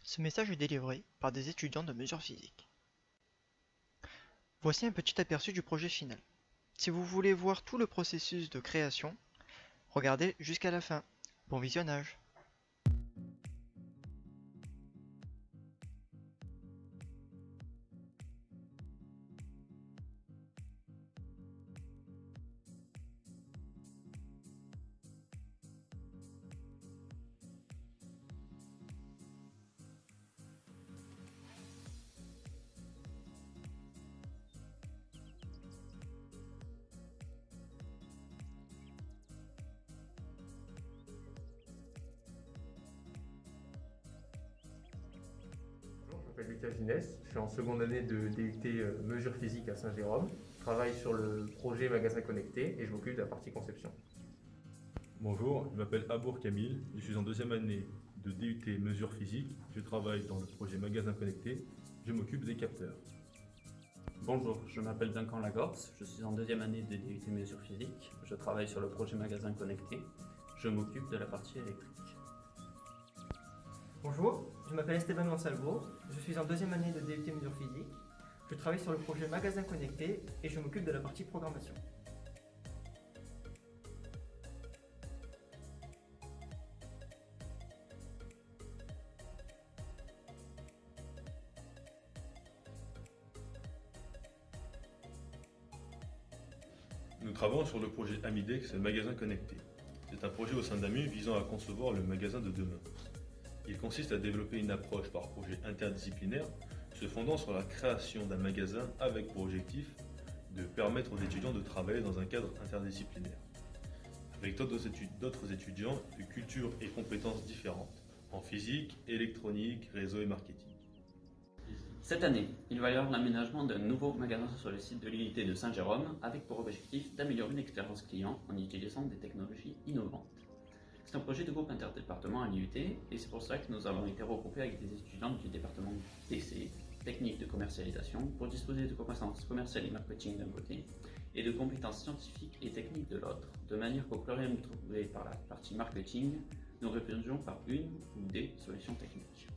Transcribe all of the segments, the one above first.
Ce message est délivré par des étudiants de mesures physiques. Voici un petit aperçu du projet final. Si vous voulez voir tout le processus de création, regardez jusqu'à la fin. Bon visionnage! Bonjour, je m'appelle Lucas Ginès, je suis en seconde année de DUT Mesures physiques à Saint-Jérôme. Je travaille sur le projet Magasin Connecté et je m'occupe de la partie conception. Bonjour, je m'appelle Abour Camille, je suis en deuxième année de DUT Mesures physiques, je travaille dans le projet Magasin Connecté, je m'occupe des capteurs. Bonjour, je m'appelle Duncan Lagorce, je suis en deuxième année de DUT Mesures physiques, je travaille sur le projet Magasin Connecté, je m'occupe de la partie électrique. Bonjour, je m'appelle Esteban Monsalvo, je suis en deuxième année de DUT Mesures physiques. Je travaille sur le projet Magasin Connecté et je m'occupe de la partie programmation. Nous travaillons sur le projet Amidex Magasin Connecté. C'est un projet au sein d'AMU visant à concevoir le magasin de demain. Il consiste à développer une approche par projet interdisciplinaire se fondant sur la création d'un magasin avec pour objectif de permettre aux étudiants de travailler dans un cadre interdisciplinaire, avec d'autres étudiants de cultures et compétences différentes, en physique, électronique, réseau et marketing. Cette année, il va y avoir l'aménagement d'un nouveau magasin sur le site de l'IUT de Saint-Jérôme avec pour objectif d'améliorer l'expérience client en utilisant des technologies innovantes. C'est un projet de groupe interdépartement à l'IUT et c'est pour cela que nous avons été regroupés avec des étudiants du département TC, technique de commercialisation, pour disposer de compétences commerciales et marketing d'un côté et de compétences scientifiques et techniques de l'autre, de manière qu'au pluriel trouvé par la partie marketing, nous répondions par une ou des solutions techniques.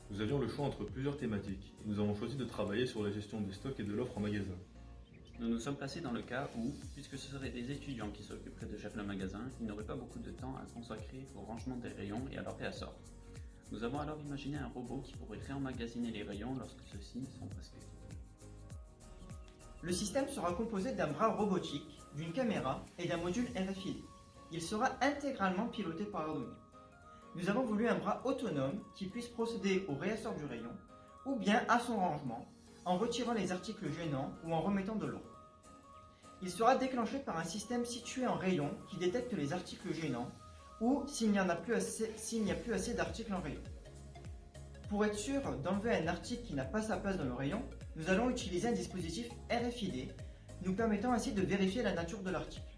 Nous avions le choix entre plusieurs thématiques et nous avons choisi de travailler sur la gestion des stocks et de l'offre en magasin. Nous nous sommes placés dans le cas où, puisque ce seraient des étudiants qui s'occuperaient de gérer le magasin, ils n'auraient pas beaucoup de temps à consacrer au rangement des rayons et à leur réassort. Nous avons alors imaginé un robot qui pourrait réemmagasiner les rayons lorsque ceux-ci sont presque vides. Le système sera composé d'un bras robotique, d'une caméra et d'un module RFID. Il sera intégralement piloté par Arduino. Nous avons voulu un bras autonome qui puisse procéder au réassort du rayon ou bien à son rangement en retirant les articles gênants ou en remettant de l'ordre. Il sera déclenché par un système situé en rayon qui détecte les articles gênants ou s'il n'y a plus assez d'articles en rayon. Pour être sûr d'enlever un article qui n'a pas sa place dans le rayon, nous allons utiliser un dispositif RFID nous permettant ainsi de vérifier la nature de l'article.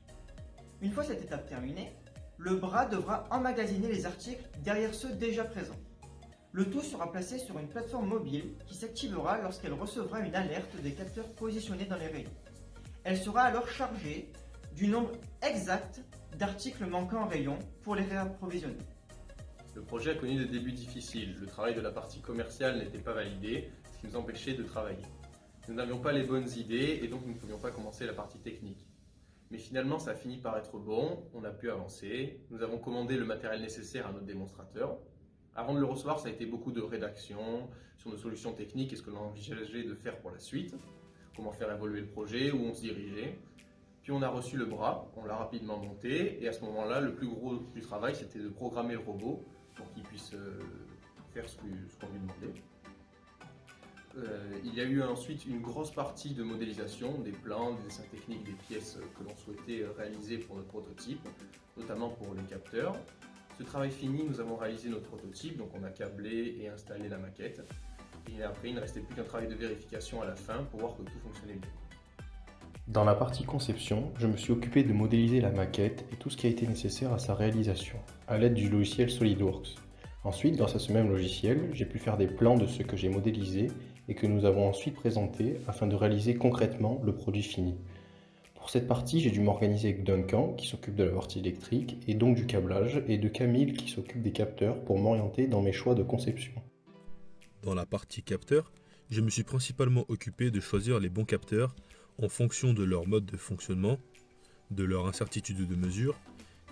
Une fois cette étape terminée, le bras devra emmagasiner les articles derrière ceux déjà présents. Le tout sera placé sur une plateforme mobile qui s'activera lorsqu'elle recevra une alerte des capteurs positionnés dans les rayons. Elle sera alors chargée du nombre exact d'articles manquants en rayon pour les réapprovisionner. Le projet a connu des débuts difficiles, le travail de la partie commerciale n'était pas validé, ce qui nous empêchait de travailler. Nous n'avions pas les bonnes idées et donc nous ne pouvions pas commencer la partie technique. Mais finalement ça a fini par être bon, on a pu avancer, nous avons commandé le matériel nécessaire à notre démonstrateur. Avant de le recevoir, ça a été beaucoup de rédaction sur nos solutions techniques et ce que l'on envisageait de faire pour la suite, comment faire évoluer le projet, où on se dirigeait. Puis on a reçu le bras, on l'a rapidement monté et à ce moment-là, le plus gros du travail, c'était de programmer le robot pour qu'il puisse faire ce qu'on lui demandait. Il y a eu ensuite une grosse partie de modélisation, des plans, des dessins techniques, des pièces que l'on souhaitait réaliser pour notre prototype, notamment pour les capteurs. Ce travail fini, nous avons réalisé notre prototype, donc on a câblé et installé la maquette. Et après, il ne restait plus qu'un travail de vérification à la fin pour voir que tout fonctionnait bien. Dans la partie conception, je me suis occupé de modéliser la maquette et tout ce qui a été nécessaire à sa réalisation, à l'aide du logiciel SolidWorks. Ensuite, grâce à ce même logiciel, j'ai pu faire des plans de ce que j'ai modélisé et que nous avons ensuite présenté afin de réaliser concrètement le produit fini. Pour cette partie, j'ai dû m'organiser avec Duncan, qui s'occupe de la partie électrique, et donc du câblage, et de Camille, qui s'occupe des capteurs, pour m'orienter dans mes choix de conception. Dans la partie capteurs, je me suis principalement occupé de choisir les bons capteurs en fonction de leur mode de fonctionnement, de leur incertitude de mesure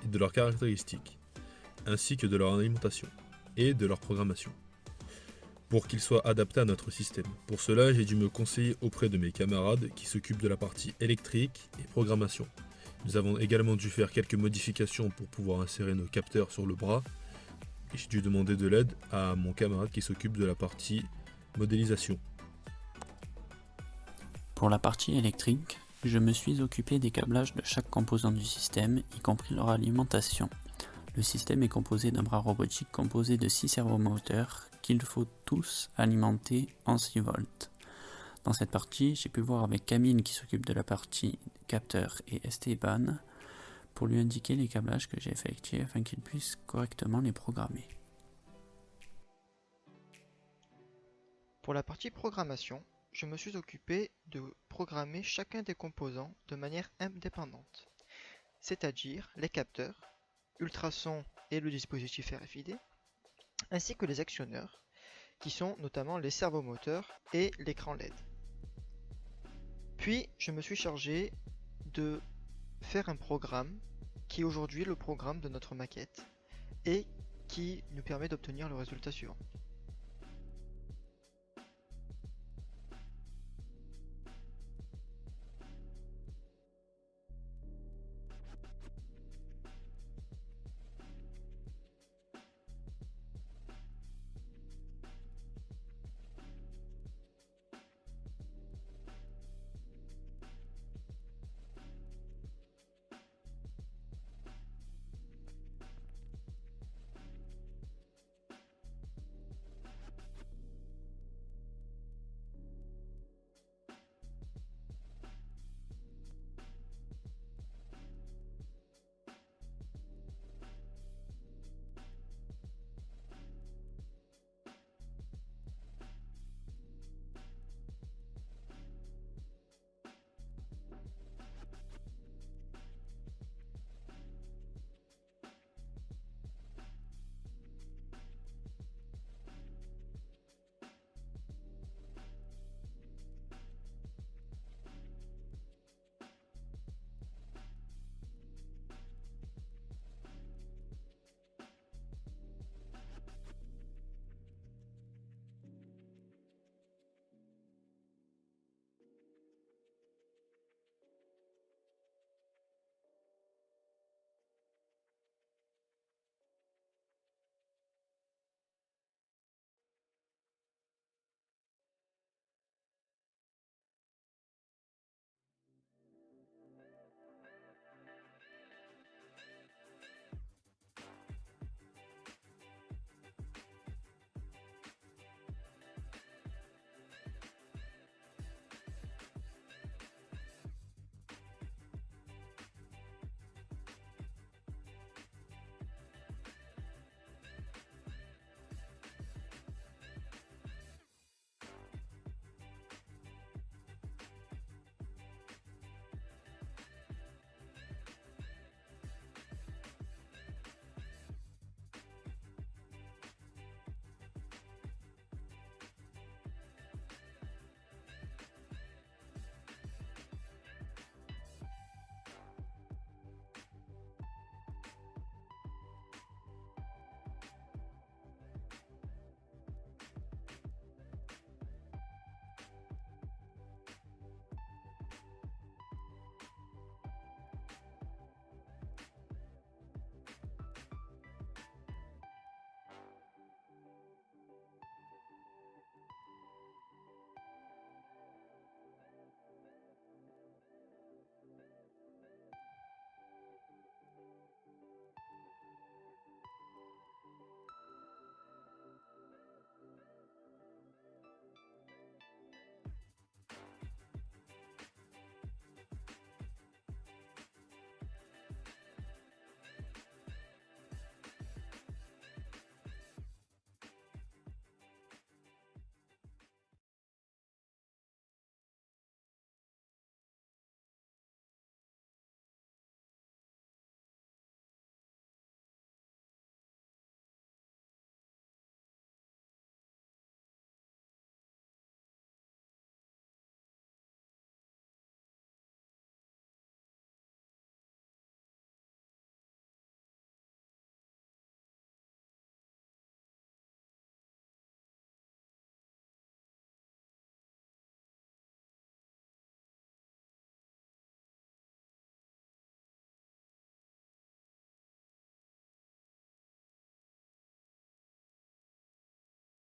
et de leurs caractéristiques, ainsi que de leur alimentation et de leur programmation, pour qu'ils soient adaptés à notre système. Pour cela, j'ai dû me conseiller auprès de mes camarades qui s'occupent de la partie électrique et programmation. Nous avons également dû faire quelques modifications pour pouvoir insérer nos capteurs sur le bras, et j'ai dû demander de l'aide à mon camarade qui s'occupe de la partie modélisation. Pour la partie électrique, je me suis occupé des câblages de chaque composant du système, y compris leur alimentation. Le système est composé d'un bras robotique composé de 6 servomoteurs qu'il faut tous alimenter en 6 volts. Dans cette partie, j'ai pu voir avec Camille qui s'occupe de la partie capteur et Esteban pour lui indiquer les câblages que j'ai effectués afin qu'il puisse correctement les programmer. Pour la partie programmation, je me suis occupé de programmer chacun des composants de manière indépendante, c'est-à-dire les capteurs, ultrasons et le dispositif RFID, ainsi que les actionneurs, qui sont notamment les servomoteurs et l'écran LED. Puis, je me suis chargé de faire un programme qui est aujourd'hui le programme de notre maquette et qui nous permet d'obtenir le résultat suivant.